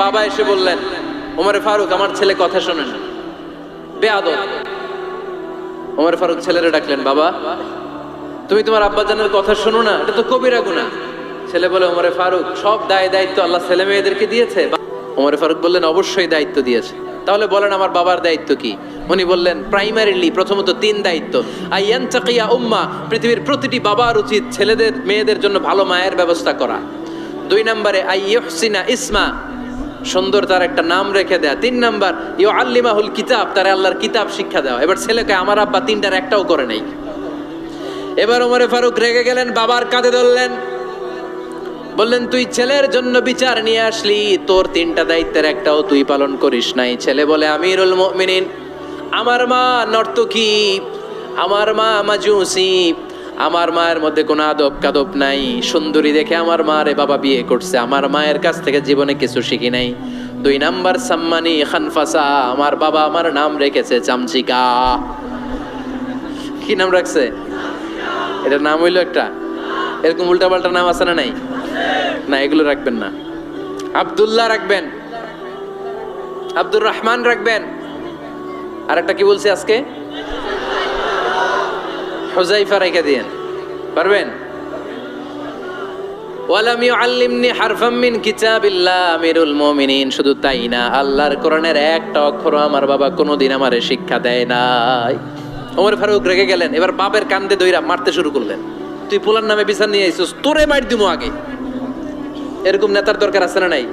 বাবা এসে বললেন, ওমর ফারুক আমার ছেলে কথা শোনে না, বেয়াদব। ওমর ফারুক ছেলেরে ডাকলেন, বাবা তুমি তোমার আব্বাজানের কথা শোনো না, এটা তো কবিরা গুনাহ। ছেলে বলে, ওমর ফারুক সব দায়িত্ব আল্লাহ ছেলে মেয়েদেরকে দিয়েছে। ওমর ফারুক বললেন, অবশ্যই দায়িত্ব দিয়েছে। তাহলে বলেন আমার বাবার দায়িত্ব কি? উনি বললেন, প্রাইমারিলি প্রথমত 3 দায়িত্ব। আইয়ান তাকিয়া উম্মা, পৃথিবীর প্রতিটি বাবার উচিত ছেলেদের মেয়েদের জন্য ভালো মায়ের ব্যবস্থা করা। 2 নম্বরে আইয়ুহসিনা ইসমা, সুন্দর তার একটা নাম রেখে দেয়া। 3 নাম্বার ইউআল্লিমাহুল কিতাব, তার আল্লাহর কিতাব শিক্ষা দেওয়া। এবার ছেলেকে আমার আব্বা 3টার একটাও করে নাই। এবার ওমর ফারুক রেগে গেলেন, বাবার কাঁধে ধরলেন, বললেন, তুই ছেলের জন্য বিচার নিয়ে আসলি, তোর 3টা দায়িত্বের একটাও তুই পালন করিস নাই। ছেলে বলে, আমিরুল মুমিনিন, আমার মা নর্তকী, আমার মা মাজুসি, আমার মায়ের মধ্যে কোনো আদব কাদব নাই, সুন্দরী দেখে আমার মা রে বাবা বিয়ে করছে, আমার মায়ের কাছ থেকে জীবনে কিছু শিখি নাই। 2 নাম্বার সাম্মানি খানফাসা, আমার বাবা আমার নাম রেখেছে চামচিকা। কি নাম রাখছে? এটার নাম হইলো একটা, এরকম উল্টাপাল্টা নাম আছে না? নাই না, এগুলো রাখবেন না। আব্দুল্লাহ রাখবেন, আব্দুর রহমান রাখবেন, আর একটা কি বলছি আজকে, হুযায়ফা রেখে দিয়েন, পারবেন? ওয়ালাম ইউআল্লিমনি হারফাম মিন কিতাবিল্লাহ, আমিরুল মুমিনিন, শুধু তাই না, আল্লাহর কোরআনের একটা অক্ষর আমার বাবা কোনোদিন আমারে শিক্ষা দেয় নাই। ওমর ফারুক রেগে গেলেন, এবার বাপের কান্দে দইরা মারতে শুরু করলেন। তুই পোলার নামে বিচার নিয়ে আইছিস, তোরে মার দিমু আগে। এরকম নেতার দরকার আছে না নাই?